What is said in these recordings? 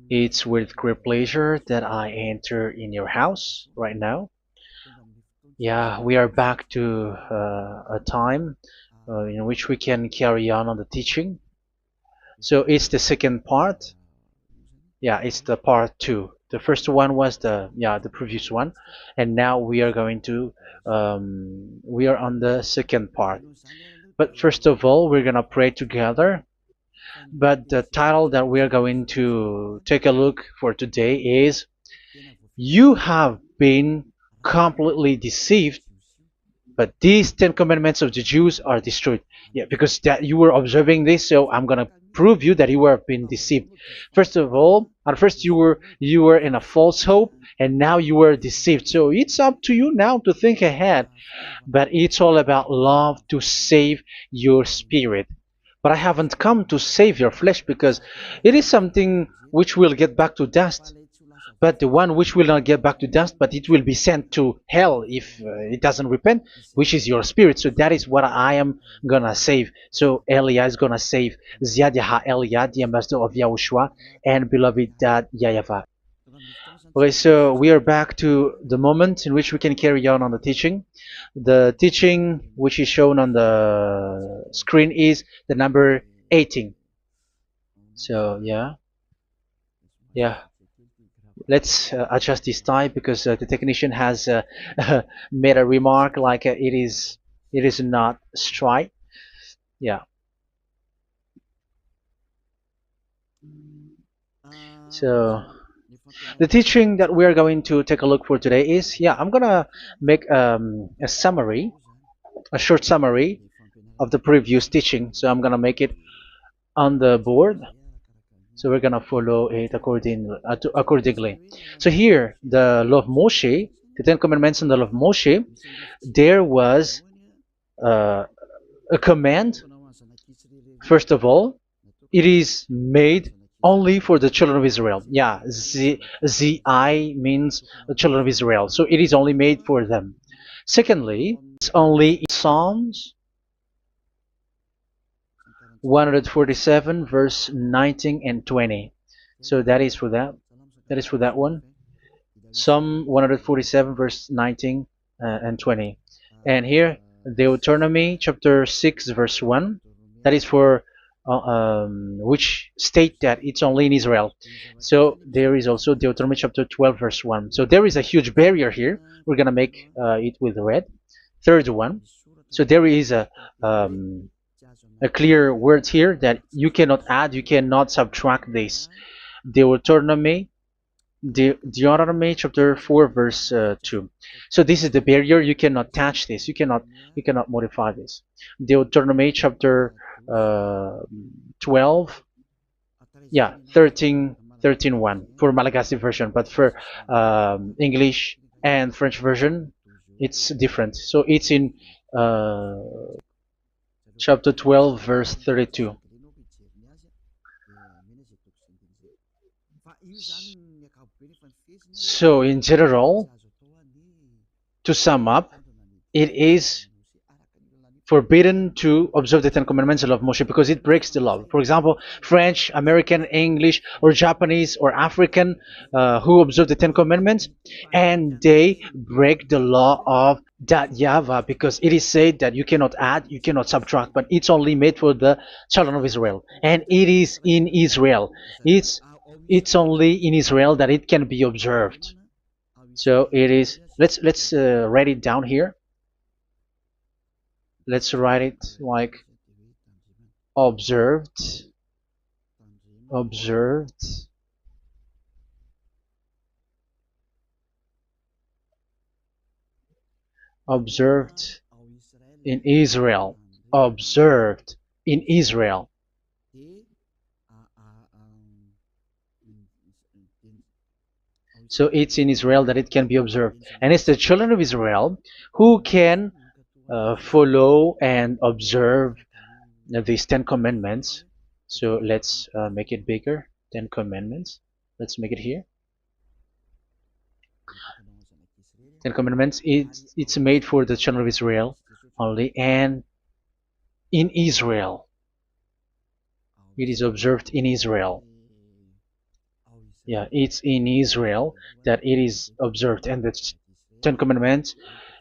It's with great pleasure that I enter in your house right now. Yeah, we are back to a time in which we can carry on the teaching. So it's the second part. Yeah, it's the part two. The first one was the previous one, and now we are going to we are on the second part. But first of all, we're gonna pray together. But the title that we are going to take a look for today is "You have been completely deceived, but these 10 commandments of the Jews are destroyed." Yeah, because that you were observing this, so I'm gonna prove you that you were being deceived. First of all, at first you were in a false hope, and now you were deceived. So it's up to you now to think ahead. But it's all about love to save your spirit. But I haven't come to save your flesh, because it is something which will get back to dust. But the one which will not get back to dust, but it will be sent to hell if it doesn't repent, which is your spirit. So that is what I am gonna save. So Elia is gonna save Ziad Elia, the ambassador of Yahushua, and beloved dad YAHVAH. Okay, so we are back to the moment in which we can carry on the teaching. The teaching which is shown on the screen is the number 18. So yeah, let's adjust this tie, because the technician has made a remark like it is not straight. Yeah. So the teaching that we are going to take a look for today is, I'm gonna make a summary, a short summary of the previous teaching. So I'm gonna make it on the board. So we're gonna follow it accordingly. So here, the law of Moshe, the 10 Commandments and the law of Moshe, there was uh, a command. First of all, it is made only for the children of Israel. Yeah, Z means the children of Israel. So it is only made for them. Secondly, it's only in Psalms 147 verse 19 and 20. So that is for that. That is for that one. Psalm 147 verse 19 and 20. And here, Deuteronomy chapter 6 verse 1. That is for which state that it's only in Israel. So there is also Deuteronomy chapter 12 verse 1. So there is a huge barrier here. We're gonna make it with red. Third one. So there is a clear word here that you cannot add, you cannot subtract this. Deuteronomy Deuteronomy chapter 4 verse 2. So this is the barrier. You cannot touch this. You cannot modify this. Deuteronomy chapter 12, 13 1 for Malagasy version, but for English and French version, it's different. So it's in chapter 12 verse 32. So in general, to sum up, it is forbidden to observe the 10 Commandments of Moshe, because it breaks the law. For example, French, American, English, or Japanese, or African who observe the 10 Commandments, and they break the law of that YAHVAH, because it is said that you cannot add, you cannot subtract, but it's only made for the children of Israel, and it is in Israel. It's only in Israel that it can be observed. So it is. Let's write it down here. Let's write it like observed, observed, observed in Israel, observed in Israel. So it's in Israel that it can be observed, and it's the children of Israel who can follow and observe these 10 Commandments. So let's make it bigger. 10 Commandments. Let's make it here. 10 Commandments. It's made for the children of Israel only, and in Israel. It is observed in Israel. Yeah, it's in Israel that it is observed, and the Ten Commandments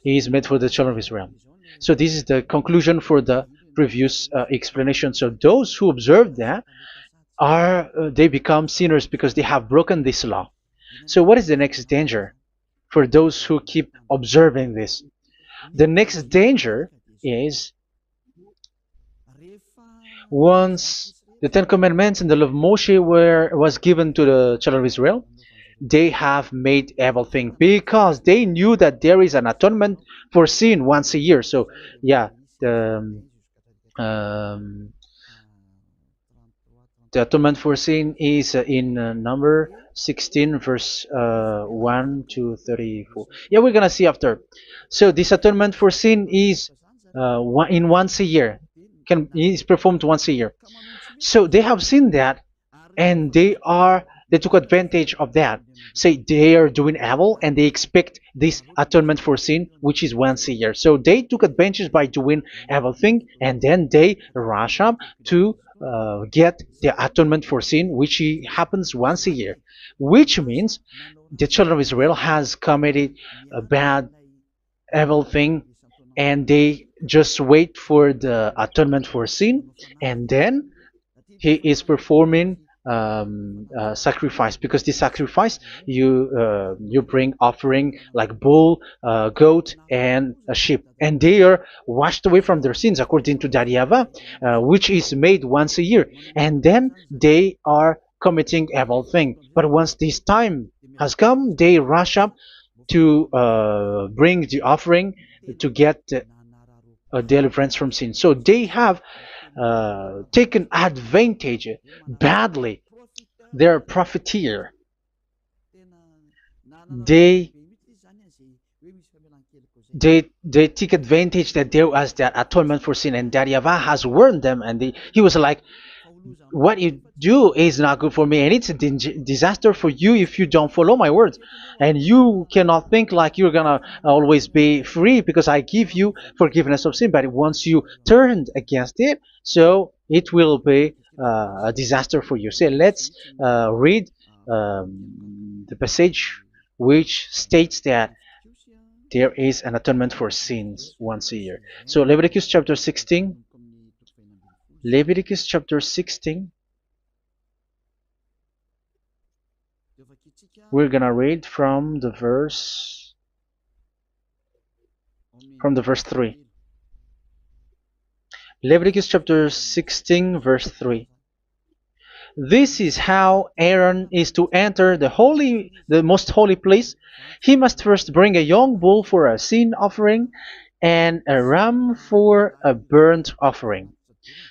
is made for the children of Israel. So this is the conclusion for the previous explanation. So those who observe that are they become sinners because they have broken this law. So what is the next danger for those who keep observing this? The next danger is once the Ten Commandments and the law of Moshe was given to the children of Israel, they have made everything because they knew that there is an atonement for sin once a year. So yeah, the um, the atonement for sin is in number 16 verse 1 to 34. Yeah, we're gonna see after. So this atonement for sin is in once a year, can is performed once a year. So they have seen that, and they took advantage of that. Say they are doing evil and they expect this atonement for sin, which is once a year. So they took advantage by doing evil thing, and then they rush up to get the atonement for sin, which happens once a year, which means the children of Israel has committed a bad evil thing, and they just wait for the atonement for sin, and then he is performing sacrifice, because the sacrifice you bring offering like bull, goat, and a sheep, and they are washed away from their sins according to that YAHVAH, which is made once a year, and then they are committing evil thing. But once this time has come, they rush up to bring the offering to get deliverance from sin. So they have taken advantage badly. They're profiteer. They they take advantage that there was that atonement for sin, and that YAHVAH has warned them, and he was like, what you do is not good for me, and it's a disaster for you if you don't follow my words, and you cannot think like you're gonna always be free because I give you forgiveness of sin, but once you turned against it, so it will be a disaster for you. So let's read the passage which states that there is an atonement for sins once a year. So Leviticus chapter 16. Leviticus chapter 16. We're gonna read from the verse 3. Leviticus chapter 16 verse 3. This is how Aaron is to enter the most holy place. He must first bring a young bull for a sin offering and a ram for a burnt offering.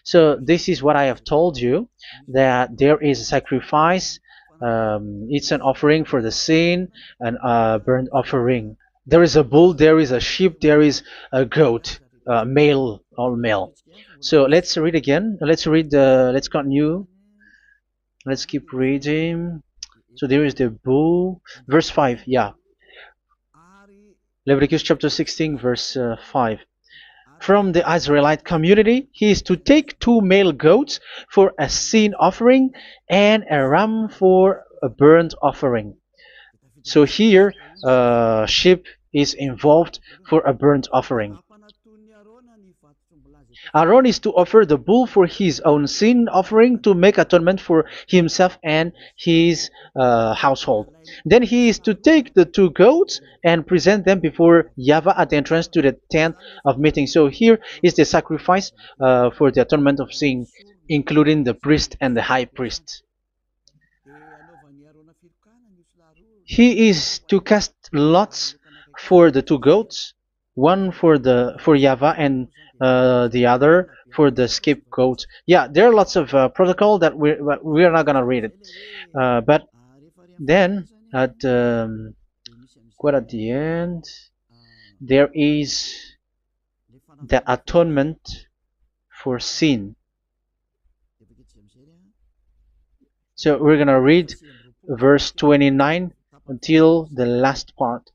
So this is what I have told you, that there is a sacrifice. It's an offering for the sin, and a burnt offering. There is a bull, there is a sheep, there is a goat, male, all male. So let's read again. Let's continue. Let's keep reading. So there is the bull, verse 5. Yeah, Leviticus chapter 16, verse 5. From the Israelite community, he is to take 2 male goats for a sin offering and a ram for a burnt offering. So here, sheep is involved for a burnt offering. Aaron is to offer the bull for his own sin offering to make atonement for himself and his household. Then he is to take the 2 goats and present them before YAHVAH at the entrance to the tent of meeting. So here is the sacrifice for the atonement of sin, including the priest and the high priest. He is to cast lots for the 2 goats, one for YAHVAH and the other for the scapegoat. Yeah, there are lots of protocol that we are not gonna read it. But then at quite at the end, there is the atonement for sin. So we're gonna read verse 29 until the last part.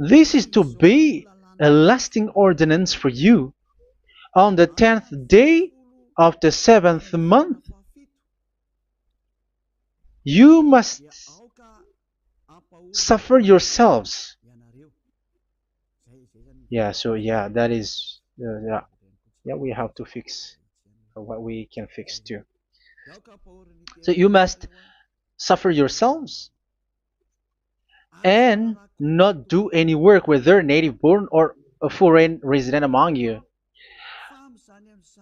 This is to be a lasting ordinance for you. On the 10th day of the 7th month, You must suffer yourselves. Yeah, so yeah, that is yeah, yeah. We have to fix what we can fix too. So you must suffer yourselves and not do any work, whether native born or a foreign resident among you.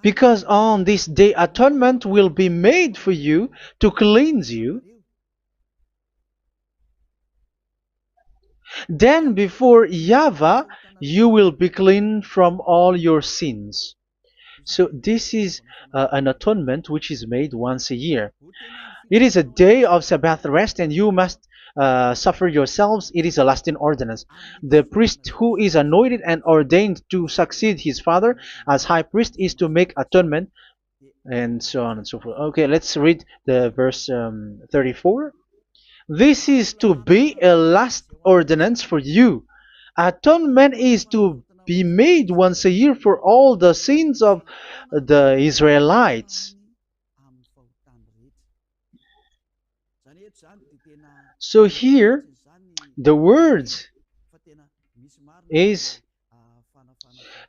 Because on this day atonement will be made for you to cleanse you. Then before YAHVAH you will be clean from all your sins. So this is an atonement which is made once a year. It is a day of Sabbath rest, and you must suffer yourselves. It is a lasting ordinance. The priest who is anointed and ordained to succeed his father as high priest is to make atonement, and so on and so forth. Okay, let's read the verse 34. This is to be a last ordinance for you. Atonement is to be made once a year for all the sins of the Israelites. So here, the words is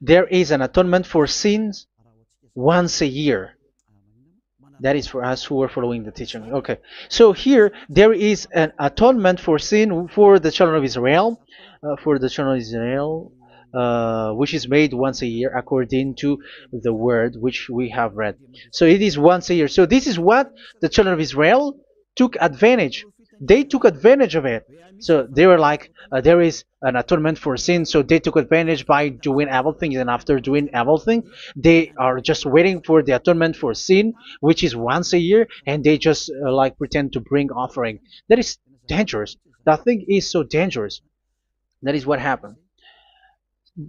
there is an atonement for sins once a year. That is for us who are following the teaching. Okay, so here there is an atonement for sin for the children of Israel, which is made once a year according to the word which we have read. So it is once a year. So this is what the children of Israel took advantage. They took advantage of it. So they were like, there is an atonement for sin. So they took advantage by doing evil things, and after doing evil things, they are just waiting for the atonement for sin, which is once a year, and they just like pretend to bring offering. That is dangerous. That thing is so dangerous. That is what happened.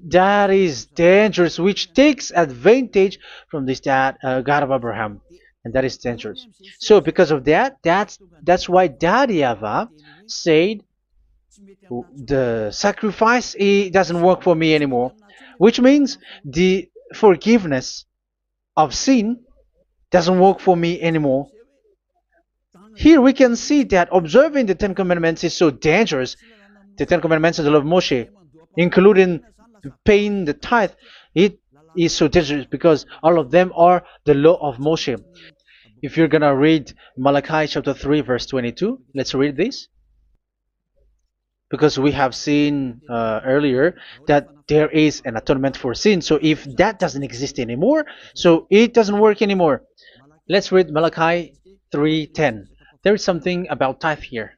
That is dangerous, which takes advantage from this God of Abraham, and that is dangerous. So because of that, that's why Daddy YAHVAH said the sacrifice it doesn't work for me anymore, which means the forgiveness of sin doesn't work for me anymore. Here we can see that observing the Ten Commandments is so dangerous. The Ten Commandments of the law of Moshe, including paying the tithe, it is so dangerous because all of them are the law of Moshe. If you're gonna read Malachi chapter 3 verse 22, let's read this. Because we have seen earlier that there is an atonement for sin. So if that doesn't exist anymore, so it doesn't work anymore. Let's read Malachi 3:10. There is something about tithe here.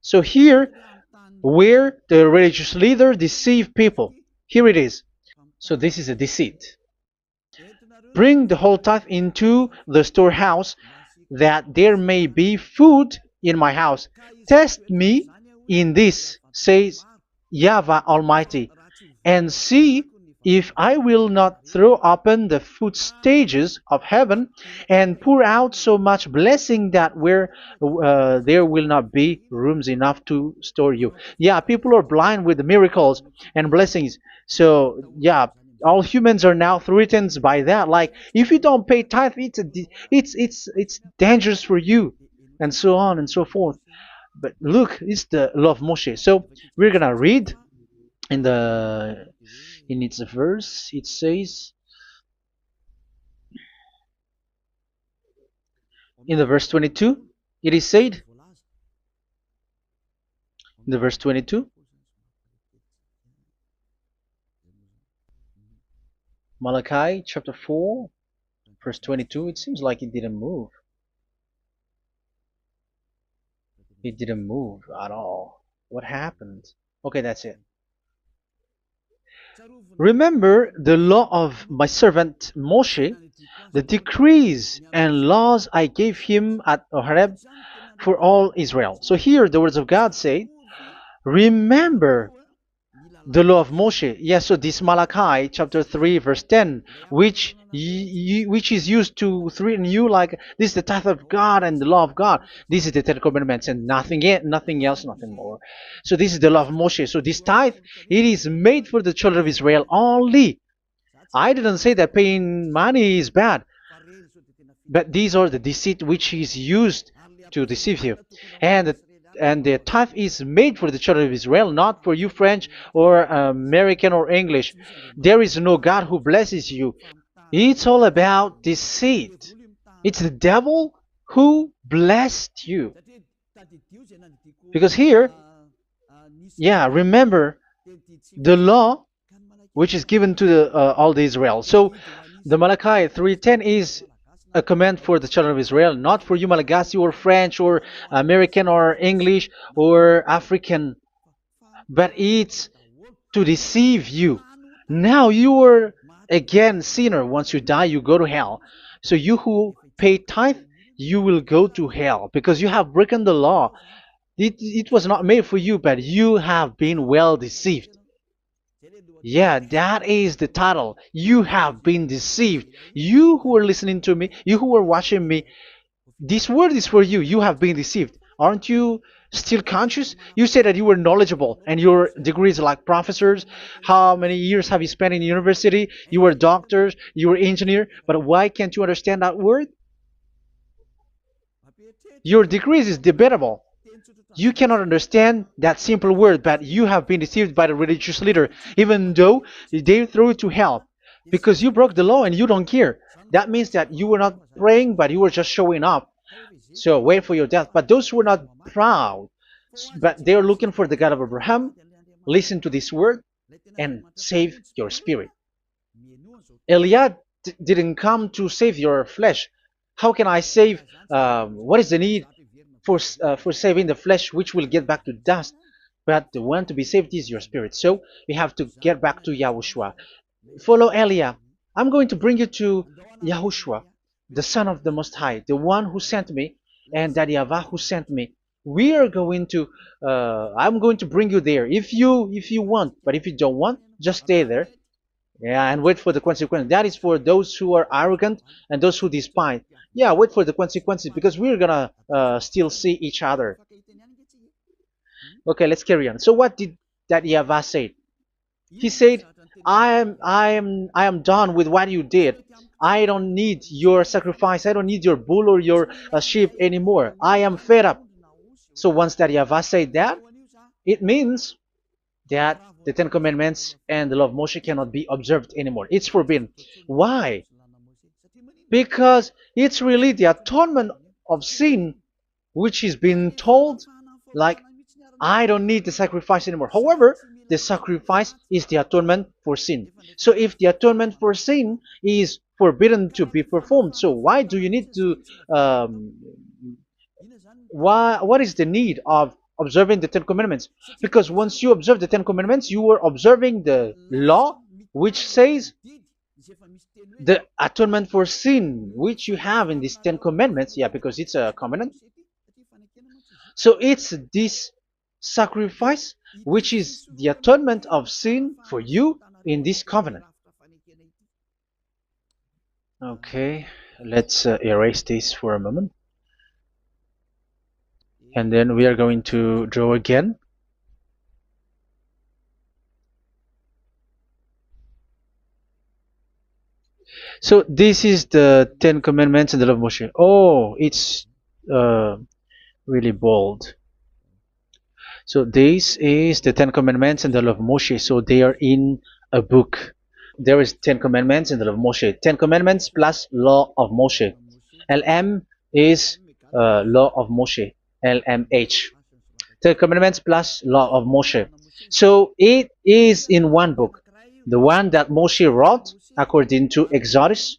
So here, where the religious leader deceive people, here it is. So this is a deceit. Bring the whole tithe into the storehouse, that there may be food in my house. Test me in this, says YAHVAH Almighty, and see if I will not throw open the food stages of heaven and pour out so much blessing that where there will not be rooms enough to store you. Yeah, people are blind with the miracles and blessings. So yeah, all humans are now threatened by that. Like if you don't pay tithe, it's dangerous for you, and so on and so forth. But look, it's the law of Moshe. So we're gonna read in its verse. It says in the verse 22. It is said in the verse 22. Malachi chapter 4 verse 22. It seems like it didn't move. It didn't move at all. What happened? Okay, that's it. Remember the law of my servant Moshe, the decrees and laws I gave him at Horeb for all Israel. So here the words of God say, remember the law of Moshe. Yes, so this Malachi chapter 3 verse 10, which is used to threaten you like this is the tithe of God and the law of God. This is the Ten Commandments and nothing else, nothing more. So this is the law of Moshe. So this tithe, it is made for the children of Israel only. I didn't say that paying money is bad, but these are the deceit which is used to deceive you. And the tithe is made for the children of Israel, not for you French or American or English. There is no God who blesses you. It's all about deceit. It's the devil who blessed you. Because here, yeah, remember the law which is given to all the Israel. So the Malachi 3:10 is a command for the children of Israel, not for you Malagasy or French or American or English or African, but it's to deceive you. Now you are again sinner. Once you die, you go to hell. So you who pay tithe, you will go to hell because you have broken the law. It was not made for you, but you have been well deceived. Yeah, that is the title. You have been deceived. You who are listening to me, you who are watching me, this word is for you. You have been deceived. Aren't you still conscious? You said that you were knowledgeable and your degrees like professors. How many years have you spent in university? You were doctors, you were engineer, but why can't you understand that word? Your degrees is debatable. You cannot understand that simple word, but you have been deceived by the religious leader, even though they threw you to hell because you broke the law and you don't care. That means that you were not praying, but you were just showing up. So wait for your death. But those who are not proud, but they are looking for the God of Abraham, listen to this word and save your spirit. Eliah didn't come to save your flesh. How can I save? What is the need for saving the flesh, which will get back to dust? But the one to be saved is your spirit. So we have to get back to Yahushua. Follow Eliah. I'm going to bring you to Yahushua, the Son of the Most High, the one who sent me, and that YAHVAH who sent me. We are going to. I'm going to bring you there if you want, but if you don't want, just stay there. Yeah, and wait for the consequences. That is for those who are arrogant and those who despise. Yeah, wait for the consequences because we're gonna still see each other. Okay, let's carry on. So what did that YAHVAH say? He said, I am done with what you did. I don't need your sacrifice. I don't need your bull or your sheep anymore. I am fed up. So once that YAHVAH said that, it means that the Ten Commandments and the law of Moshe cannot be observed anymore. It's forbidden. Why? Because it's really the atonement of sin which is being told, like, I don't need the sacrifice anymore. However, the sacrifice is the atonement for sin. So if the atonement for sin is forbidden to be performed, so why do you need to what is the need of observing the Ten Commandments? Because once you observe the Ten Commandments, you are observing the law which says the atonement for sin which you have in these Ten Commandments. Yeah, because it's a covenant. So it's this sacrifice which is the atonement of sin for you in this covenant. Okay, let's erase this for a moment. And then we are going to draw again. So this is the Ten Commandments and the law of Moshe. Oh, it's really bold. So this is the Ten Commandments and the law of Moshe. So they are in a book. There is Ten Commandments and the law of Moshe. Ten Commandments plus law of Moshe. LM is law of Moshe. LMH. Ten Commandments plus law of Moshe. So it is in one book. The one that Moshe wrote according to Exodus.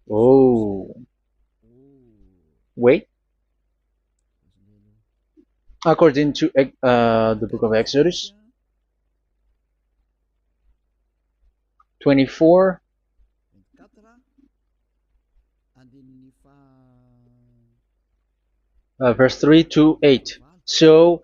Oh. Wait. According to the book of Exodus 24 verse 3 to 8. So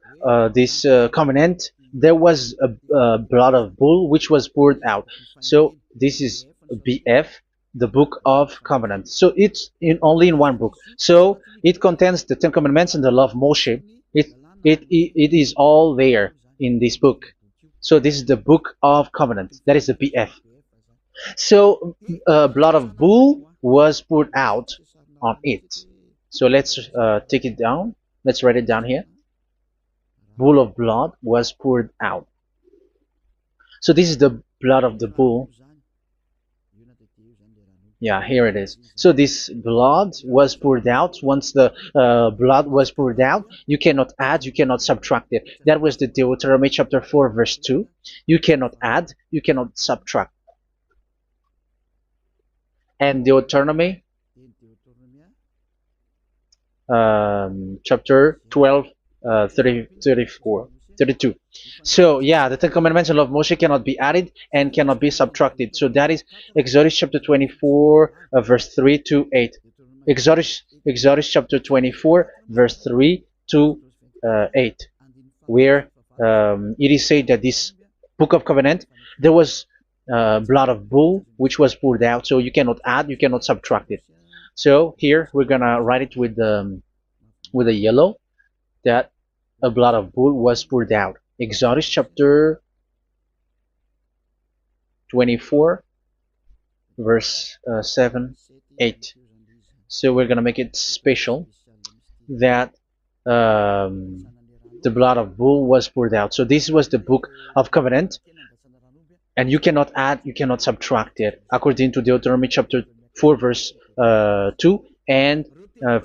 this covenant, there was a blood of bull which was poured out. So this is BF, the book of covenant. So it's only in one book. So it contains the Ten Commandments and the law of Moshe. It is all there in this book. So this is the book of covenant. That is the BF. So blood of bull was poured out. on it. So let's take it down. Let's write it down here. Bull of blood was poured out. So this is the blood of the bull. Yeah, here it is. So this blood was poured out. Once the blood was poured out, you cannot add, you cannot subtract it. That was the Deuteronomy chapter 4, verse 2. You cannot add, you cannot subtract. And Deuteronomy chapter 12, 34, 32. So yeah, the Ten Commandments and law of Moshe cannot be added and cannot be subtracted. So that is Exodus chapter 24, verse 3 to 8. Exodus chapter 24, verse 3 to 8, where it is said that this book of covenant, there was blood of bull which was poured out, so you cannot add, you cannot subtract it. So here we're gonna write it with a yellow, that a blood of bull was poured out. Exodus chapter 24, verse 7, 8. So we're gonna make it special that the blood of bull was poured out. So this was the book of covenant, and you cannot add, you cannot subtract it, according to Deuteronomy chapter 4, verse 2 and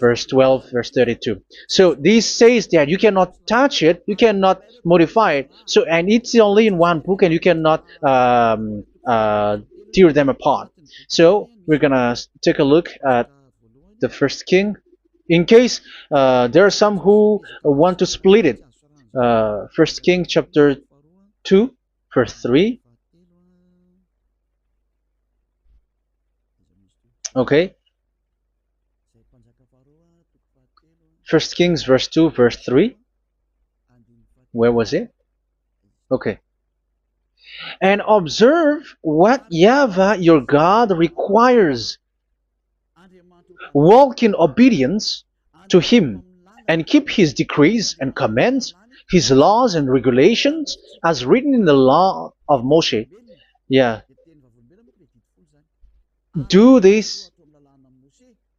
verse 12, verse 32. So this says that you cannot touch it, you cannot modify it. So, and it's only in one book, and you cannot tear them apart. So we're gonna take a look at the first king, in case there are some who want to split it. First King chapter 2, verse 3. Okay. First Kings verse 2, verse 3. Where was it? Okay. And observe what YAHVAH your God requires. Walk in obedience to him, and keep his decrees and commands, his laws and regulations, as written in the law of Moshe. Yeah. Do this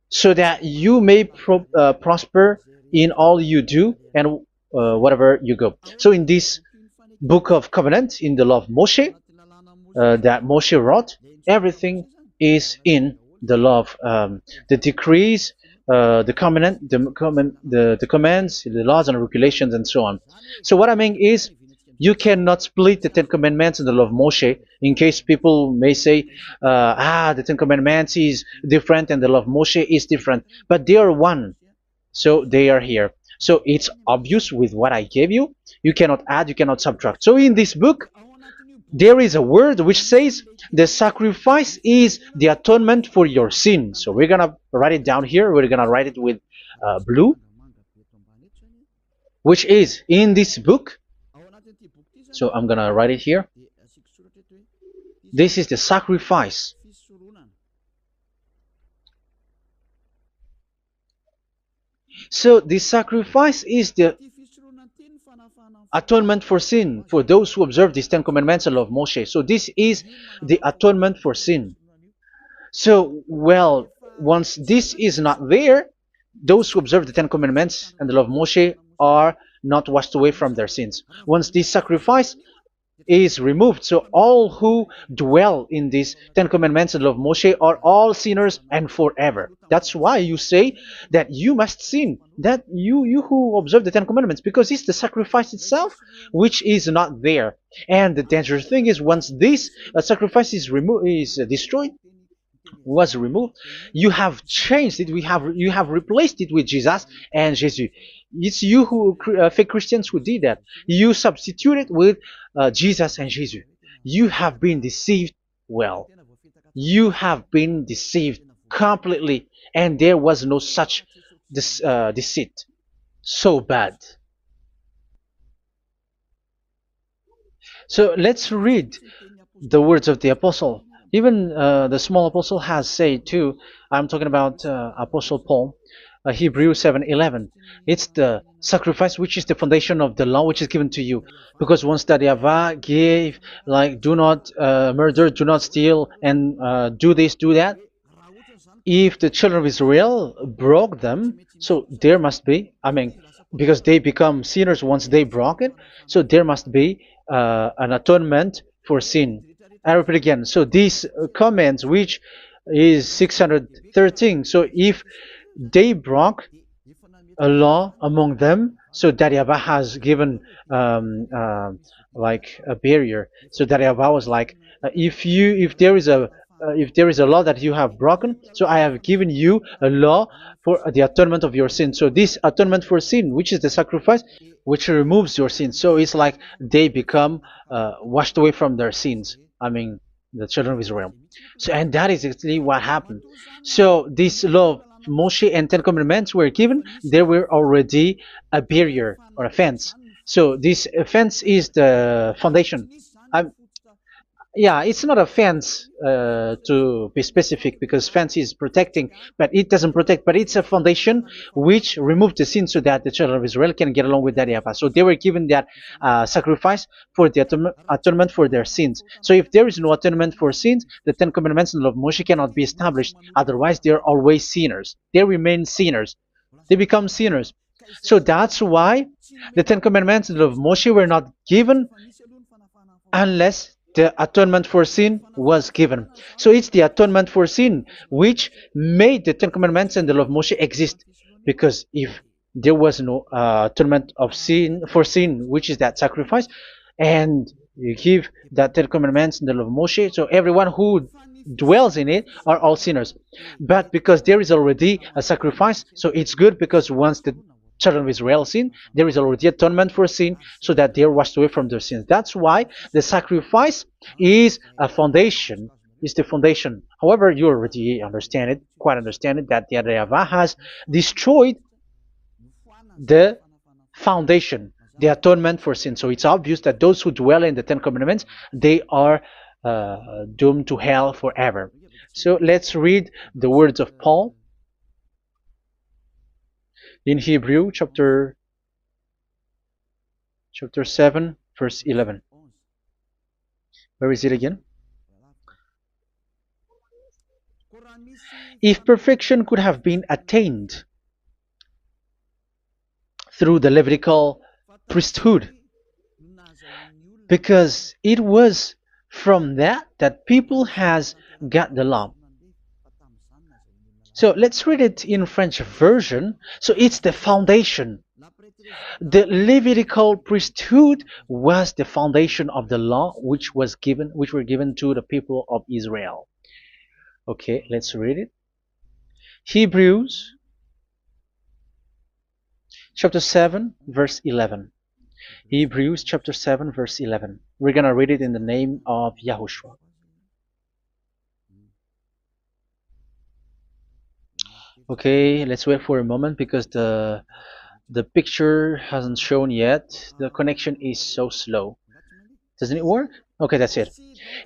so that you may prosper in all you do and whatever you go. So in this book of covenant, in the law of Moshe, that Moshe wrote, everything is in the law of the decrees, the covenant, the commands, the laws and regulations, and so on. So what I mean is, you cannot split the Ten Commandments and the law of Moshe. In case people may say, the Ten Commandments is different and the law of Moshe is different, but they are one. So they are here. So it's obvious with what I gave you. You cannot add, you cannot subtract. So in this book, there is a word which says the sacrifice is the atonement for your sin. So we're gonna write it down here. We're gonna write it with blue, which is in this book. So I'm gonna write it here. This is the sacrifice. So the sacrifice is the atonement for sin for those who observe these Ten Commandments and law of Moshe. So this is the atonement for sin. So, well, once this is not there, those who observe the Ten Commandments and the law of Moshe are not washed away from their sins. Once this sacrifice is removed, so all who dwell in these Ten Commandments and law of Moshe are all sinners and forever. That's why you say that you must sin, that you who observe the Ten Commandments, because it's the sacrifice itself which is not there. And the dangerous thing is, once this sacrifice is destroyed, was removed, you have changed it. You have replaced it with Jesus and Jesus. It's you who fake Christians who did that. You substituted with Jesus and Jesus. You have been deceived. Well, you have been deceived completely, and there was no such deceit. So bad. So let's read the words of the apostle. Even the small apostle has said too. I'm talking about Apostle Paul, Hebrews 7:11. It's the sacrifice which is the foundation of the law which is given to you. Because once that YAHVAH gave, like, do not murder, do not steal, and do this, do that, if the children of Israel broke them, so there must be, I mean, because they become sinners once they broke it, so there must be an atonement for sin. I repeat again. So these commands, which is 613, so if they broke a law among them, so that Yahweh has given like a barrier. So that Yahweh was like, if there is a law that you have broken, so I have given you a law for the atonement of your sin. So this atonement for sin, which is the sacrifice, which removes your sins. So it's like they become washed away from their sins. I mean, the children of Israel. So, and that is actually what happened. So this law of Moshe and Ten Commandments were given. There were already a barrier or a fence. So this fence is the foundation. I'm, yeah, it's not a fence to be specific, because fence is protecting, but it doesn't protect. But it's a foundation which removed the sin so that the children of Israel can get along with that Yahweh. So they were given that sacrifice for the atonement for their sins. So if there is no atonement for sins, the Ten Commandments and the law of Moshe cannot be established. Otherwise, they are always sinners. They remain sinners. They become sinners. So that's why the Ten Commandments and the law of Moshe were not given unless the atonement for sin was given. So it's the atonement for sin which made the Ten Commandments and the law of Moshe exist. Because if there was no atonement of sin for sin, which is that sacrifice, and you give that Ten Commandments and the law of Moshe, so everyone who dwells in it are all sinners. But because there is already a sacrifice, so it's good, because once the children of Israel sin, there is already atonement for sin, so that they are washed away from their sins. That's why the sacrifice is a foundation, is the foundation. However, you already understand it, quite understand it, that the Yahweh has destroyed the foundation, the atonement for sin. So it's obvious that those who dwell in the Ten Commandments, they are doomed to hell forever. So let's read the words of Paul in Hebrew chapter 7 verse 11. Where is it again? If perfection could have been attained through the Levitical priesthood, because it was from that people has got the law. So let's read it in French version. So it's the foundation. The Levitical priesthood was the foundation of the law which were given to the people of Israel. Okay, let's read it. Hebrews chapter 7 verse 11. Hebrews chapter 7 verse 11. We're gonna read it in the name of YAHOSHUAH. Okay, let's wait for a moment, because the picture hasn't shown yet. The connection is so slow. Doesn't it work? Okay, that's it.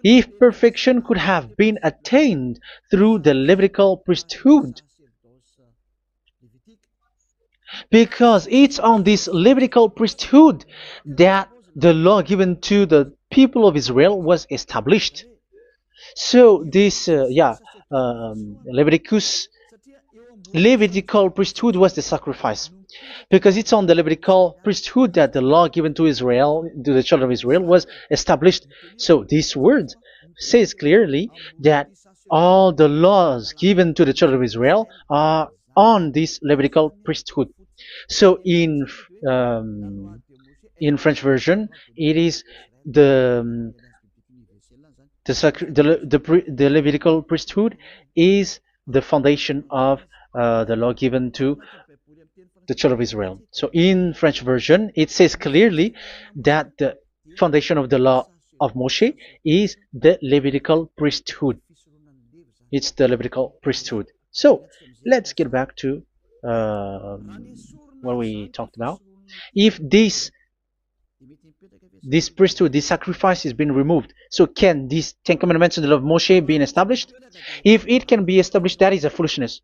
If perfection could have been attained through the Levitical priesthood, because it's on this Levitical priesthood that the law given to the people of Israel was established. So this, Levitical priesthood was the sacrifice, because it's on the Levitical priesthood that the law given to Israel, to the children of Israel, was established. So this word says clearly that all the laws given to the children of Israel are on this Levitical priesthood. So in French version, it is the Levitical priesthood is the foundation of the law given to the children of Israel. So in French version, it says clearly that the foundation of the law of Moshe is the Levitical priesthood. It's the Levitical priesthood. So let's get back to what we talked about. If this priesthood, this sacrifice is being removed, so can these Ten Commandments and the law of Moshe be established? If it can be established, that is a foolishness.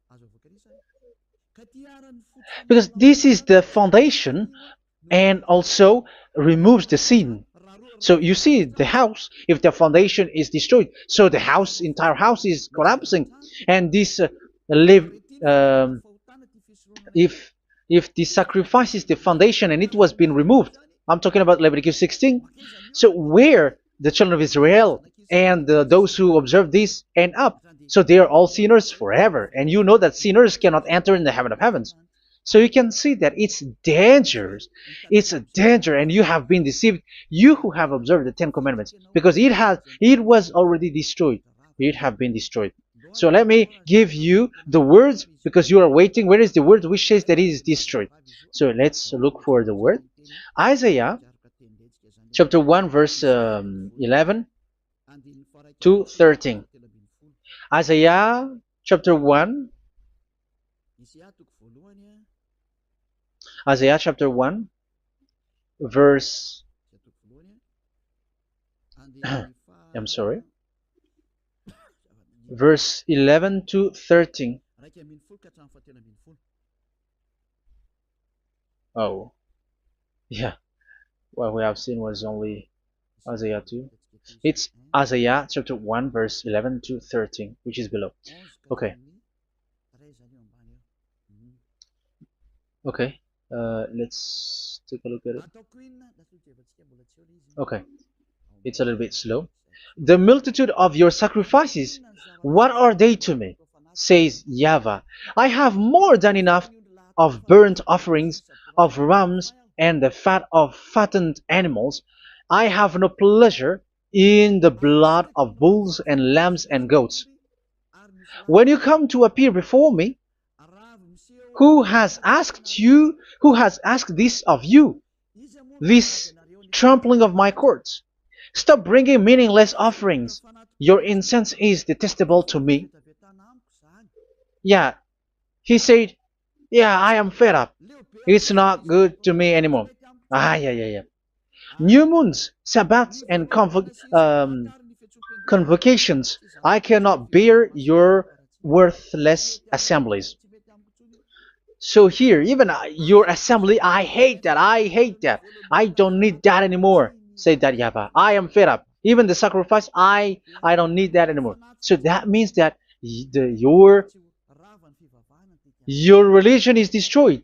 Because this is the foundation and also removes the sin. So you see the house, if the foundation is destroyed, so the entire house is collapsing. And this live um, if the sacrifice is the foundation and it was being removed. I'm talking about Leviticus 16. So where the children of Israel and those who observe this end up? So they are all sinners forever, and you know that sinners cannot enter in the heaven of heavens. So you can see that it's dangerous. It's a danger, and you have been deceived. You who have observed the Ten Commandments, because it was already destroyed. It have been destroyed. So let me give you the words because you are waiting. Where is the word which says that it is destroyed? So let's look for the word. Isaiah chapter 1 verse 11 to 13. Isaiah chapter 1. Isaiah chapter 1 verse I'm sorry. Verse 11 to 13. Oh, yeah. What we have seen was only Isaiah 2. It's Isaiah chapter 1 verse 11 to 13, which is below. Okay. Okay. Let's take a look at it. Okay. It's a little bit slow. The multitude of your sacrifices, what are they to me? Says YAHVAH. I have more than enough of burnt offerings, of rams, and the fat of fattened animals. I have no pleasure in the blood of bulls and lambs and goats. When you come to appear before me, who has asked this of you, this trampling of my courts? Stop bringing meaningless offerings. Your incense is detestable to me. Yeah, he said, yeah, I am fed up. It's not good to me anymore. Yeah. New moons, Sabbaths, and convocations. I cannot bear your worthless assemblies. So here, even your assembly, I hate that. I hate that. I don't need that anymore. Say that YAHVAH. I am fed up. Even the sacrifice, I don't need that anymore. So that means that your religion is destroyed.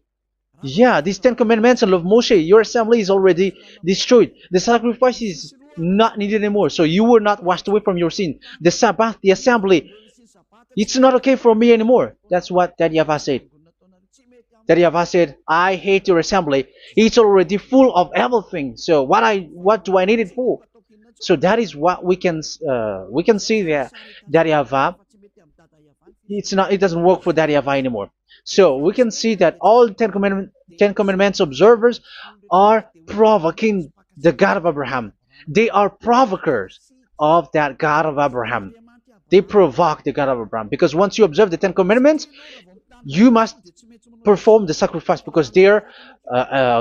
Yeah, these 10 commandments and of Moshe, your assembly is already destroyed. The sacrifice is not needed anymore. So you were not washed away from your sin. The Sabbath, the assembly, it's not okay for me anymore. That's what that YAHVAH said. That YAHVAH said, I hate your assembly. It's already full of everything. So what do I need it for? So that is what we can see there. That YAHVAH, it doesn't work for that YAHVAH anymore. So we can see that all Ten Commandments observers are provoking the God of Abraham. They are provokers of that God of Abraham. They provoke the God of Abraham, because once you observe the 10 Commandments, you must perform the sacrifice, because they are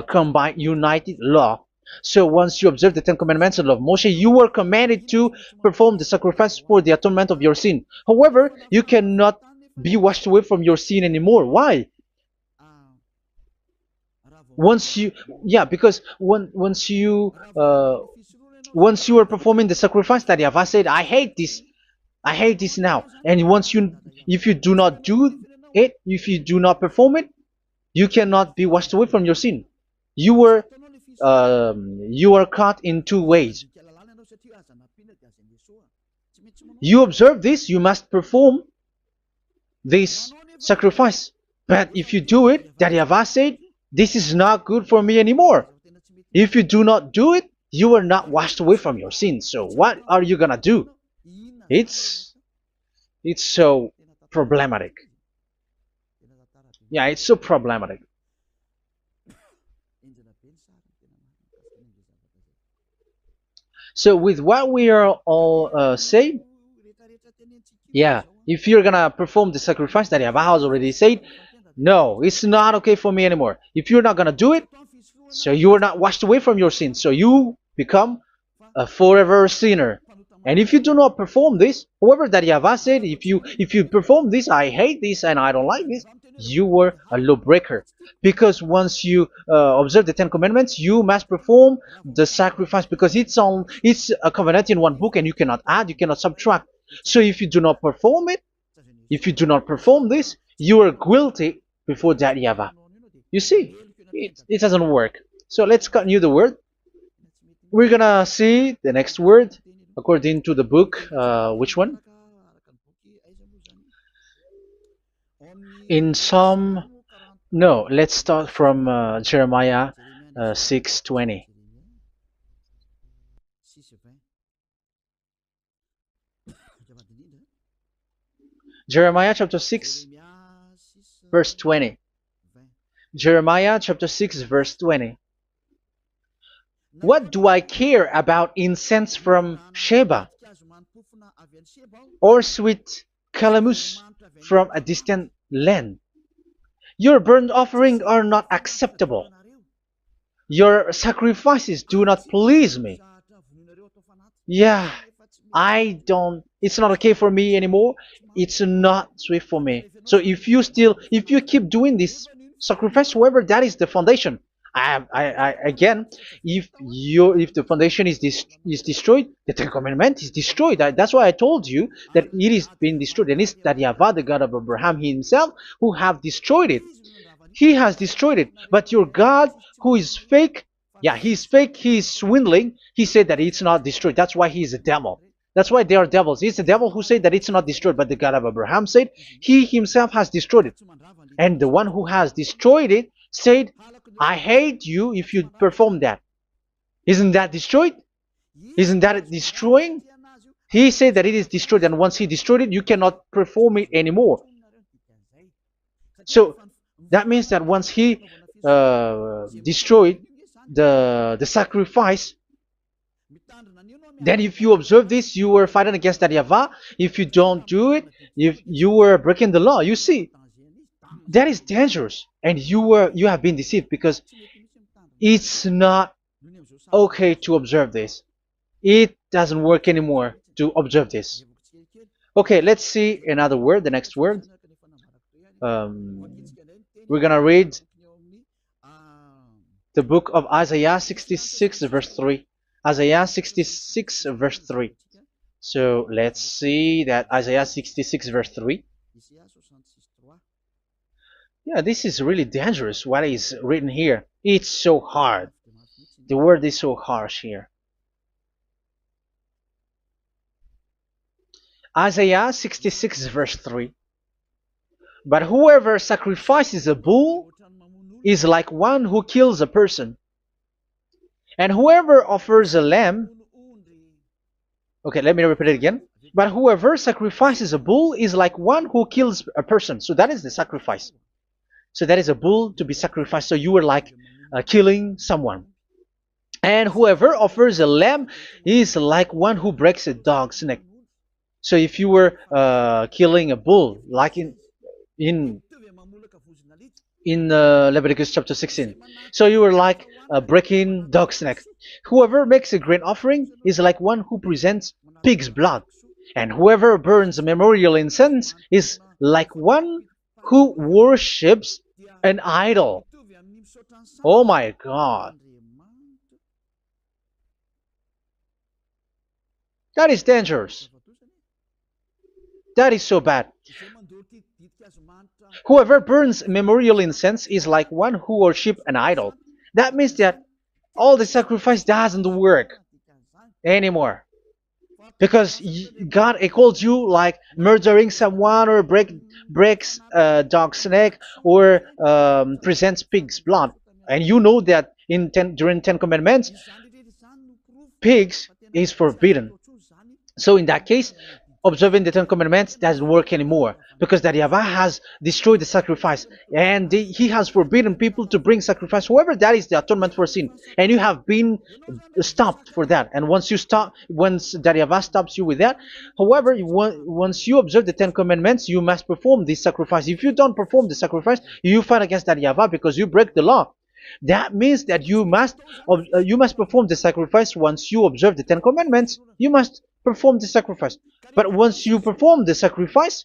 combined, united law. So once you observe the 10 Commandments and love Moshe, you were commanded to perform the sacrifice for the atonement of your sin. However, you cannot be washed away from your sin anymore. Why? Because once you are performing the sacrifice, that YAHVAH said, I hate this now. And if you do not do it, if you do not perform it, you cannot be washed away from your sin. You are caught in two ways. You observe this, you must perform this sacrifice. But if you do it, that YAHVAH said, this is not good for me anymore. If you do not do it, you are not washed away from your sins. So what are you gonna do? It's so problematic. Yeah, it's so problematic. So with what we are all saying, yeah, if you're gonna perform the sacrifice that YAHVAH has already said, no, it's not okay for me anymore. If you're not gonna do it, so you are not washed away from your sins, so you become a forever sinner. And if you do not perform this, however that YAHVAH said, if you perform this, I hate this and I don't like this, you were a lawbreaker. Because once you observe the 10 Commandments, you must perform the sacrifice, because it's a covenant in one book, and you cannot add, you cannot subtract. So if you do not perform it, if you do not perform this, You are guilty before that Yahweh. You see, it doesn't work. So let's continue the word. We're gonna see the next word according to the book. Which one? In Psalm. No, let's start from Jeremiah 6:20. Jeremiah chapter 6, verse 20. Jeremiah chapter 6, verse 20. What do I care about incense from Sheba, or sweet calamus from a distant land? Your burnt offering are not acceptable. Your sacrifices do not please me. Yeah, it's not okay for me anymore. It's not sweet for me. So if you keep doing this sacrifice, however, that is the foundation. Again, if the foundation is destroyed, the Ten Commandment is destroyed. That's why I told you that it is being destroyed, and it's that Yahweh, the God of Abraham himself, who have destroyed it. He has destroyed it. But your God, who is fake, yeah, he's fake, he's swindling. He said that it's not destroyed. That's why he is a devil. That's why they are devils. It's the devil who said that it's not destroyed, but the God of Abraham said he himself has destroyed it. And the one who has destroyed it said, I hate you if you perform that. Isn't that destroyed? Isn't that destroying? He said that it is destroyed, and once he destroyed it, you cannot perform it anymore. So that means that once he destroyed the sacrifice, then if you observe this, you were fighting against that Yahweh. If you don't do it, if you were breaking the law, you see, that is dangerous, and you have been deceived, because it's not okay to observe this. It doesn't work anymore to observe this. Okay, let's see another word, the next word. We're gonna read the book of Isaiah 66 verse 3. Isaiah 66 verse 3. So let's see that Isaiah 66 verse 3. Yeah, this is really dangerous what is written here. It's so hard. The word is so harsh here. Isaiah 66 verse 3. But whoever sacrifices a bull is like one who kills a person. And whoever offers a lamb... Okay, let me repeat it again. But whoever sacrifices a bull is like one who kills a person. So that is the sacrifice. So that is a bull to be sacrificed. So you were like killing someone. And whoever offers a lamb is like one who breaks a dog's neck. So if you were killing a bull, like in Leviticus chapter 16, so you were like breaking dog's neck. Whoever makes a grain offering is like one who presents pig's blood. And whoever burns a memorial incense is like one who worships an idol. Oh my God. That is dangerous. That is so bad. Whoever burns memorial incense is like one who worships an idol. That means that all the sacrifice doesn't work anymore. Because God calls you like murdering someone, or breaks a dog's neck, or presents pig's blood. And you know that during 10 Commandments, pigs is forbidden. So in that case, observing the 10 Commandments doesn't work anymore, because that Yahweh has destroyed the sacrifice, and he has forbidden people to bring sacrifice. However, that is the atonement for sin, and you have been stopped for that. And once that Yahweh stops you with that, however, once you observe the 10 Commandments, you must perform this sacrifice. If you don't perform the sacrifice, you fight against that Yahweh, because you break the law. That means that you must perform the sacrifice. Once you observe the 10 Commandments, you must perform the sacrifice. But once you perform the sacrifice,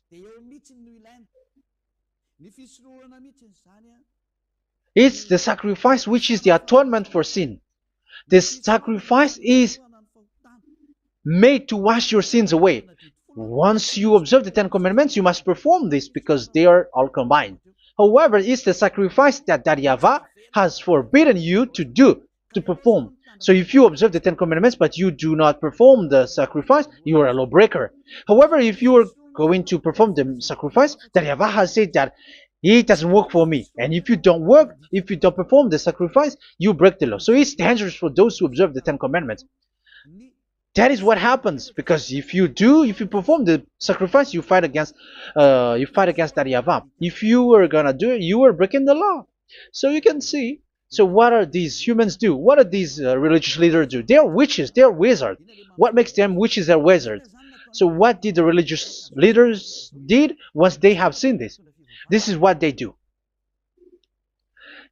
it's the sacrifice which is the atonement for sin. This sacrifice is made to wash your sins away. Once you observe the Ten Commandments, you must perform this because they are all combined. However, it's the sacrifice that YAHVAH has forbidden you to do, to perform. So if you observe the Ten Commandments but you do not perform the sacrifice, you are a lawbreaker. However, if you are going to perform the sacrifice, that YAHVAH has said that it doesn't work for me. And if you don't work, if you don't perform the sacrifice, you break the law. So it's dangerous for those who observe the Ten Commandments. That is what happens, because if you perform the sacrifice, you fight against that YAHVAH. If you were gonna do it, you were breaking the law. So you can see. So what are these humans do? What are these religious leaders do? They are witches. They are wizards. What makes them witches or wizards? So what did the religious leaders did once they have seen this? This is what they do.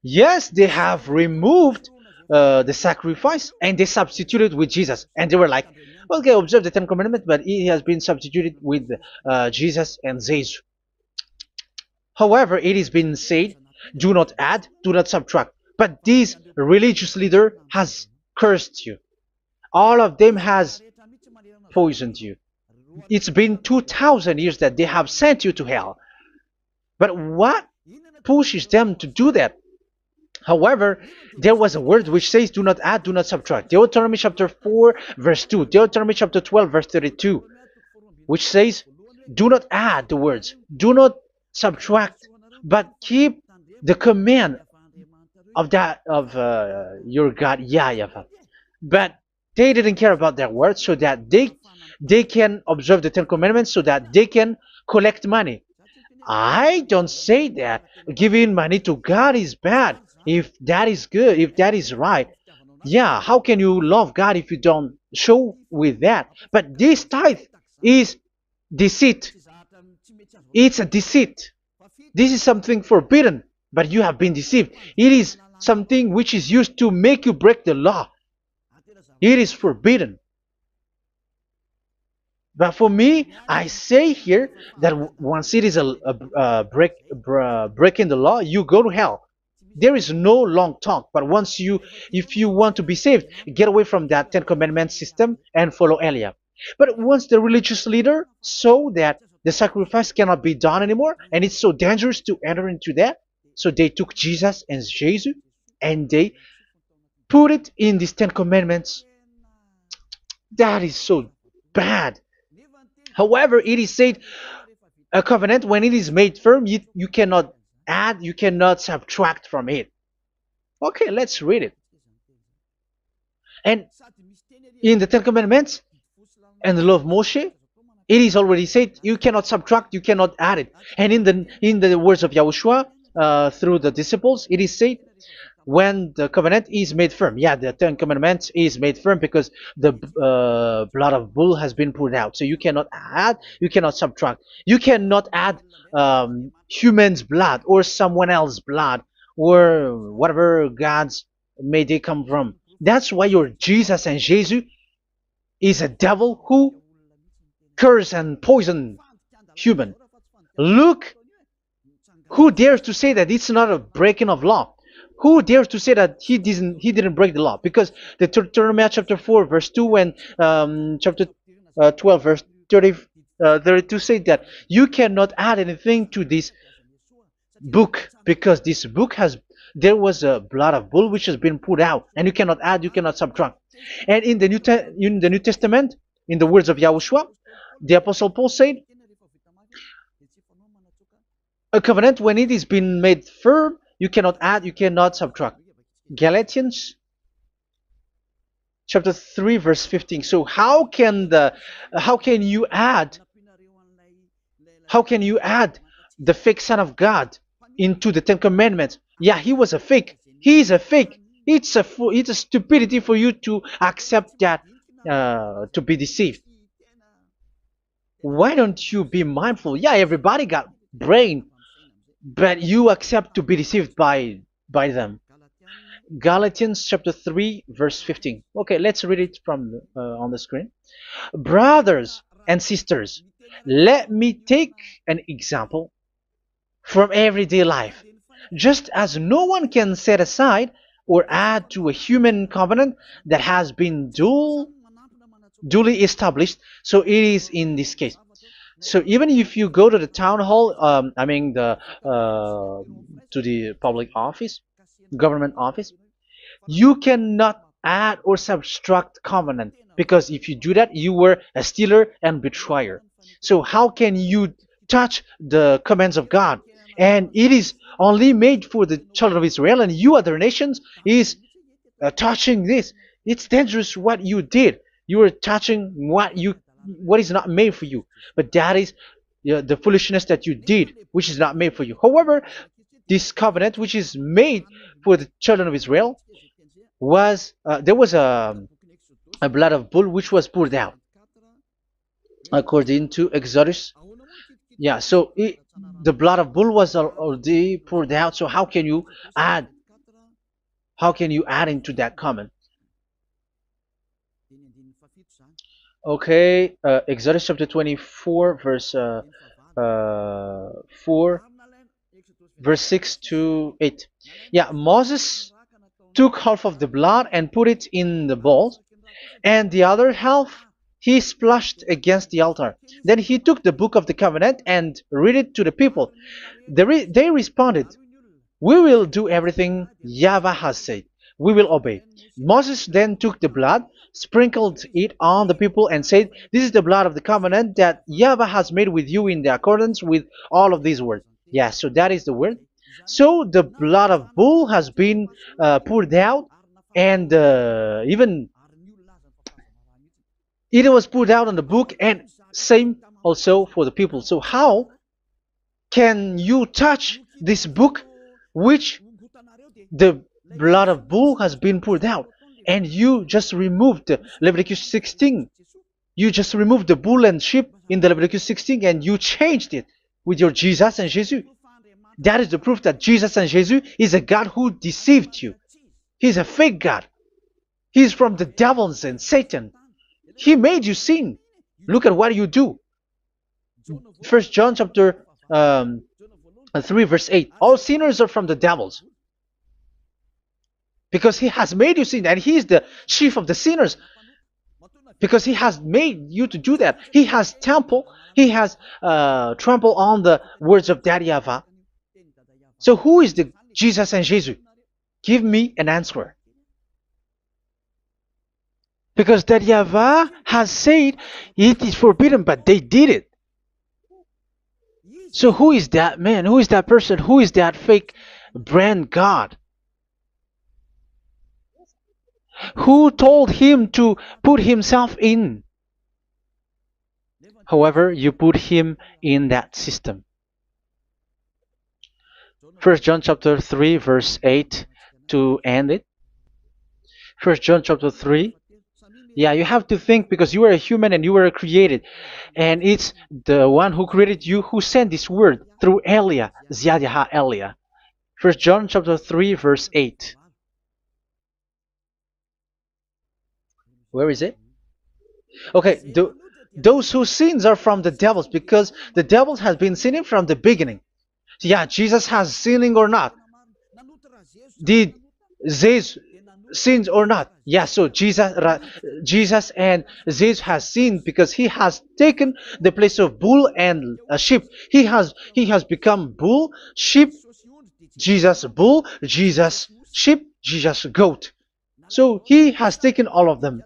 Yes, they have removed the sacrifice and they substituted with Jesus. And they were like, okay, observe the Ten Commandments, but it has been substituted with Jesus and Jesus. However, it has been said, do not add, do not subtract. But this religious leader has cursed you. All of them has poisoned you. It's been 2,000 years that they have sent you to hell. But what pushes them to do that? However, there was a word which says, do not add, do not subtract. Deuteronomy chapter 4, verse 2. Deuteronomy chapter 12, verse 32. Which says, do not add the words. Do not subtract. But keep the command of your God, YAHVAH. But they didn't care about their words, so that they can observe the Ten Commandments, so that they can collect money. I don't say that giving money to God is bad. If that is good, if that is right, yeah, how can you love God if you don't show with that? But this tithe is deceit. It's a deceit. This is something forbidden, but you have been deceived. It is something which is used to make you break the law. It is forbidden. But for me, I say here that once it is breaking the law, you go to hell. There is no long talk. But if you want to be saved, get away from that Ten Commandments system and follow Eliah. But once the religious leader saw that the sacrifice cannot be done anymore, and it's so dangerous to enter into that, so they took Jesus and Jesus and they put it in these Ten Commandments. That is so bad. However, it is said a covenant, when it is made firm, you cannot add, you cannot subtract from it. Okay, let's read it. And in the Ten Commandments and the law of Moshe, it is already said you cannot subtract, you cannot add it. And in the words of YAHOSHUAH through the disciples, it is said when the covenant is made firm. Yeah, the Ten Commandments is made firm because the blood of bull has been poured out. So you cannot add, you cannot subtract. You cannot add human's blood or someone else's blood or whatever gods may they come from. That's why your Jesus and Jesus is a devil who curse and poison human. Look, who dares to say that it's not a breaking of law? Who dares to say that he didn't break the law? Because the Deuteronomy chapter 4 verse 2 and chapter 12 verse 32 say that you cannot add anything to this book, because this book there was a blood of bull which has been put out, and you cannot add, you cannot subtract. And in the New Testament, in the words of YAHOSHUAH, the Apostle Paul said, a covenant, when it is been made firm, you cannot add, you cannot subtract. Galatians chapter 3 verse 15. So how can you add the fake son of God into the Ten Commandments? Yeah, he was a fake. He is a fake. It's a stupidity for you to accept that, to be deceived. Why don't you be mindful? Yeah, everybody got brain, but you accept to be deceived by them. Galatians chapter 3 verse 15. Okay, let's read it from on the screen. Brothers and sisters, let me take an example from everyday life. Just as no one can set aside or add to a human covenant that has been duly established, so it is in this case. So even if you go to the town hall, I mean to the public office, government office, you cannot add or subtract covenant, because if you do that, you were a stealer and betrayer. So how can you touch the commands of God? And it is only made for the children of Israel, and you other nations is touching this. It's dangerous what you did. You are touching what is not made for you. But that is the foolishness that you did, which is not made for you. However, this covenant, which is made for the children of Israel, was there was a blood of bull which was poured out according to Exodus. Yeah, so the blood of bull was already poured out. So add how can you add into that comment? Okay, Exodus chapter 24, verse 4, verse 6 to 8. Yeah, Moses took half of the blood and put it in the bowl, and the other half he splashed against the altar. Then he took the book of the covenant and read it to the people. They responded, "We will do everything YAHVAH has said. We will obey." Moses then took the blood, sprinkled it on the people, and said, "This is the blood of the covenant that YAHVAH has made with you in the accordance with all of these words." Yeah, so that is the word. So the blood of bull has been poured out, and even it was poured out on the book, and same also for the people. So how can you touch this book which the blood of bull has been poured out, and you just removed Leviticus 16? You just removed the bull and sheep in the Leviticus 16, and you changed it with your Jesus and Jesus. That is the proof that Jesus and Jesus is a God who deceived you. He's a fake God. He's from the devils and Satan. He made you sin. Look at what you do. First John chapter 3 verse 8. All sinners are from the devils, because he has made you sin, and he is the chief of the sinners, because he has made you to do that. He has trampled on the words of Daddy Yahvah. So who is the Jesus and Jesus? Give me an answer. Because Daddy Yahvah has said it is forbidden, but they did it. So who is that man? Who is that person? Who is that fake brand God? Who told him to put himself in? However, you put him in that system. First John chapter 3 verse 8 to end it. First John chapter 3. Yeah, you have to think, because you are a human and you were created. And it's the one who created you who sent this word through Elia, Ziadiha Elia. First John chapter 3 verse 8. Where is it? Okay, those whose sins are from the devils, because the devils has been sinning from the beginning. Yeah, Jesus has sinning or not? Did Jesus sinned or not? Yeah, so Jesus and Jesus has sinned, because he has taken the place of bull and a sheep. He has become bull, sheep, Jesus bull, Jesus sheep, Jesus goat. So he has taken all of them.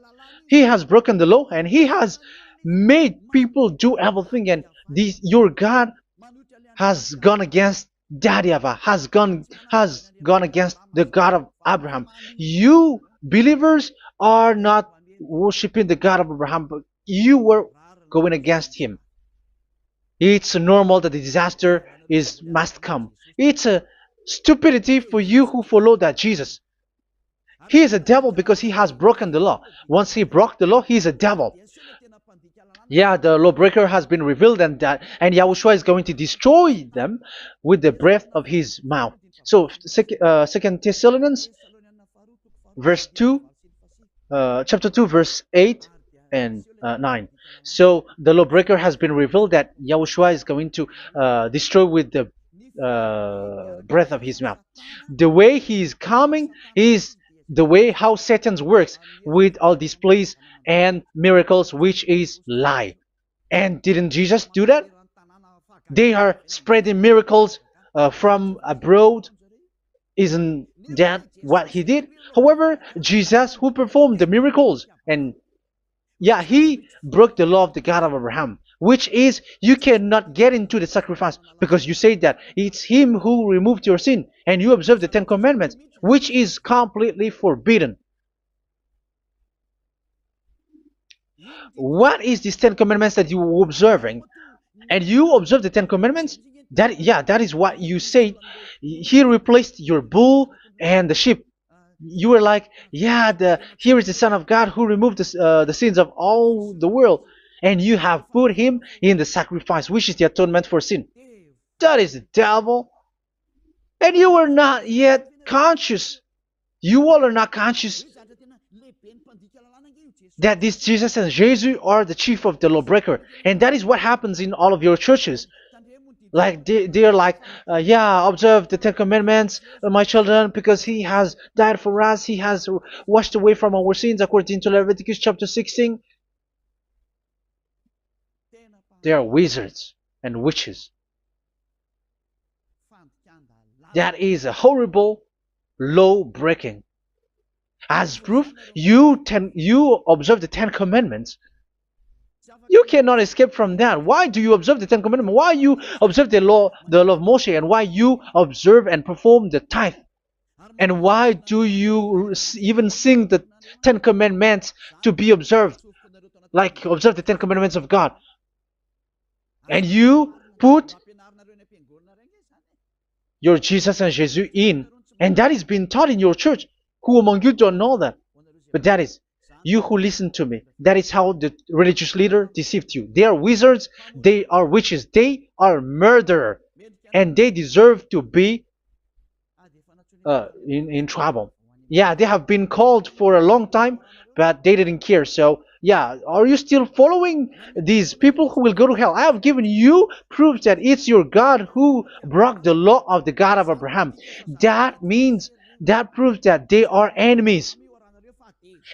He has broken the law, and he has made people do everything. And your God has gone against Daddy Yahvah, has gone against the God of Abraham. You believers are not worshiping the God of Abraham, but you were going against him. It's normal that the disaster must come. It's a stupidity for you who follow that Jesus. He is a devil because he has broken the law. Once he broke the law, he is a devil. Yeah, the lawbreaker has been revealed, and Yahushua is going to destroy them with the breath of his mouth. So, Second Thessalonians, verse 2, chapter 2, verse 8 and 9. So, the lawbreaker has been revealed, that Yahushua is going to destroy with the breath of his mouth. The way he is coming is the way how Satan works with all displays and miracles, which is lie. And didn't Jesus do that? They are spreading miracles from abroad. Isn't that what he did? However, Jesus, who performed the miracles, and yeah, he broke the law of the God of Abraham, which is you cannot get into the sacrifice because you say that it's him who removed your sin and you observe the Ten Commandments, which is completely forbidden. What is these Ten Commandments that you were observing? And you observe the Ten Commandments? That, yeah, that is what you said. He replaced your bull and the sheep. You were like, yeah, here is the Son of God who removed the sins of all the world, and you have put him in the sacrifice, which is the atonement for sin. That is the devil, and you are not yet conscious. You all are not conscious that this Jesus and Jesus are the chief of the lawbreaker, and that is what happens in all of your churches. Like they're like, yeah, observe the Ten Commandments, my children, because he has died for us. He has washed away from our sins, according to Leviticus chapter 16. They are wizards and witches. That is a horrible law breaking. As proof, you observe the Ten Commandments. You cannot escape from that. Why do you observe the Ten Commandments? Why you observe the law of Moshe, and why you observe and perform the tithe? And why do you even sing the Ten Commandments to be observed? Like observe the Ten Commandments of God. And you put your Jesus and Jesus in. And that is being taught in your church. Who among you don't know that? But that is you who listen to me. That is how the religious leader deceived you. They are wizards. They are witches. They are murderers. And they deserve to be in trouble. Yeah, they have been called for a long time, but they didn't care. So, yeah, are you still following these people who will go to hell? I have given you proof that it's your God who broke the law of the God of Abraham. That means, that proves that they are enemies.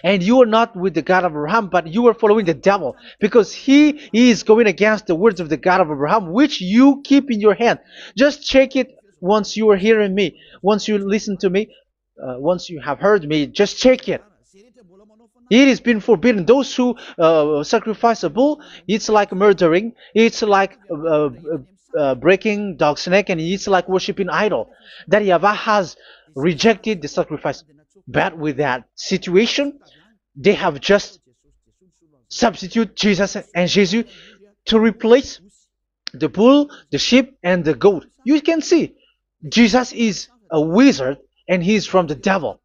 And you are not with the God of Abraham, but you are following the devil, because he is going against the words of the God of Abraham, which you keep in your hand. Just check it once you are hearing me, once you listen to me, once you have heard me, just check it. It has been forbidden. Those who sacrifice a bull, it's like murdering, it's like breaking dog's neck, and it's like worshiping idol. That YAHVAH has rejected the sacrifice. But with that situation, they have just substitute Jesus and Jesus to replace the bull, the sheep, and the goat. You can see Jesus is a wizard and he is from the devil,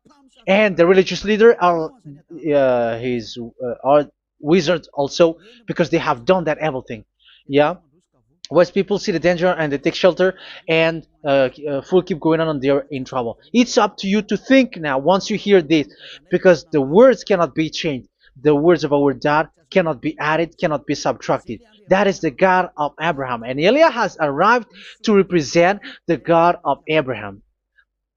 and the religious leader are wizards also, because they have done that evil thing. Yeah, once people see the danger and they take shelter, and full keep going on and they're in trouble. It's up to you to think now once you hear this, because the words cannot be changed. The words of our God cannot be added, cannot be subtracted. That is the God of Abraham, and Eliah has arrived to represent the God of Abraham.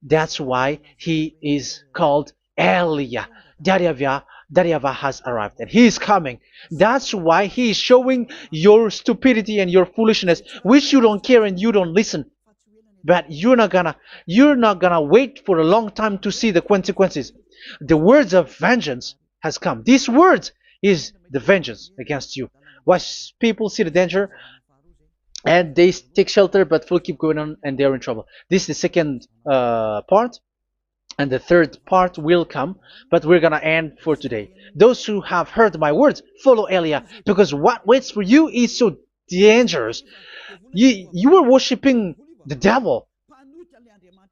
That's why he is called Eliah. Daryava has arrived and he is coming. That's why he is showing your stupidity and your foolishness, which you don't care and you don't listen. But you're not gonna wait for a long time to see the consequences. The words of vengeance has come. These words is the vengeance against you. Once people see the danger and they take shelter, but will keep going on and they're in trouble. This is the second part, and the third part will come, but we're gonna end for today. Those who have heard my words, follow Elia, because what waits for you is so dangerous. You were worshiping the devil.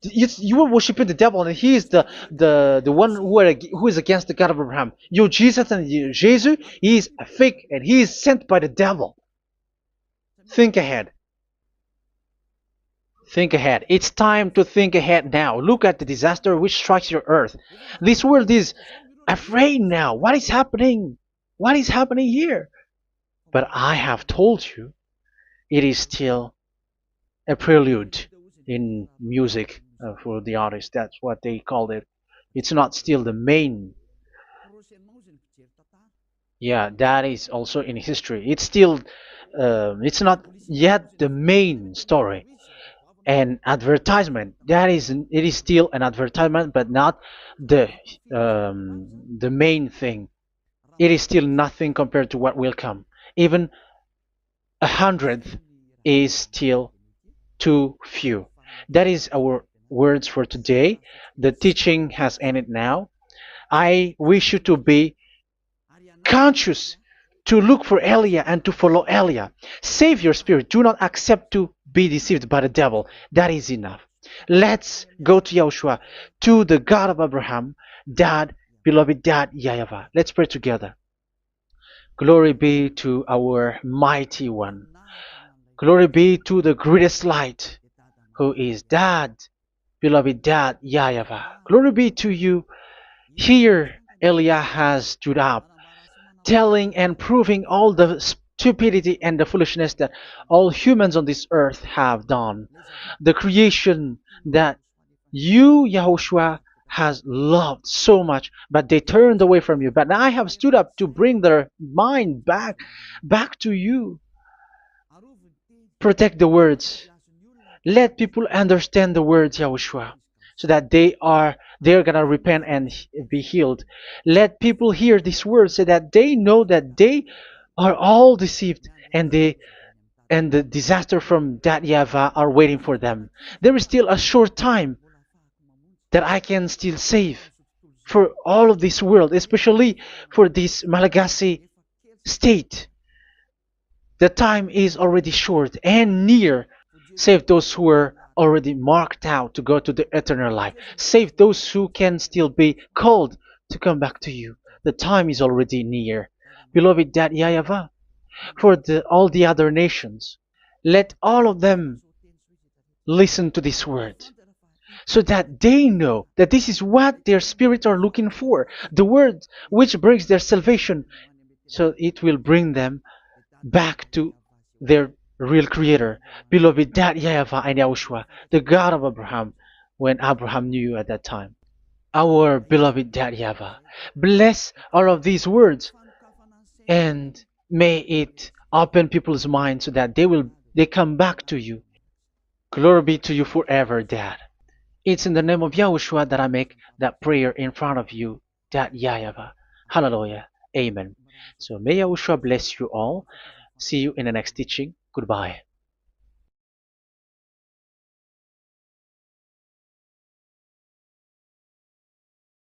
You were worshiping the devil, and he is the one who is against the God of Abraham. Your Jesus and your Jesus, he is a fake, and he is sent by the devil. Think ahead. Think ahead. It's time to think ahead now. Look at the disaster which strikes your earth. This world is afraid now. What is happening? What is happening here? But I have told you, it is still a prelude in music for the artist. That's what they called it. It's not still the main. Yeah, that is also in history. It's still it's not yet the main story. An advertisement, that is, it is still an advertisement, but not the the main thing. It is still nothing compared to what will come. Even a hundredth is still too few. That is our words for today. The teaching has ended now. I wish you to be conscious, to look for Elia and to follow Elia. Save your spirit. Do not accept to be deceived by the devil. That is enough. Let's go to Yahushua, to the God of Abraham, Dad, beloved Dad, YAHVAH. Let's pray together. Glory be to our mighty one. Glory be to the greatest light, who is Dad, beloved Dad, YAHVAH. Glory be to you. Here, Elia has stood up, telling and proving all the stupidity and the foolishness that all humans on this earth have done. The creation that you, Yahushua, has loved so much, but they turned away from you. But I have stood up to bring their mind back to you. Protect the words. Let people understand the words, Yahushua, so that they're gonna repent and be healed. Let people hear these words so that they know that they are all deceived, and the disaster from that YAHVAH are waiting for them. There is still a short time that I can still save for all of this world, especially for this Malagasy state. The time is already short and near. Save those who are already marked out to go to the eternal life. Save those who can still be called to come back to you. The time is already near. Beloved Dad YAHVAH, for all the other nations, let all of them listen to this word, so that they know that this is what their spirits are looking for, the word which brings their salvation, so it will bring them back to their real creator, beloved Dad YAHVAH and Yahushua, the God of Abraham, when Abraham knew you at that time. Our beloved Dad YAHVAH, bless all of these words, and may it open people's minds so that they come back to you. Glory be to you forever, Dad. It's in the name of Yahushua that I make that prayer in front of you, Dad YAHVAH. Hallelujah. Amen. So may Yahushua bless you all. See you in the next teaching. Goodbye.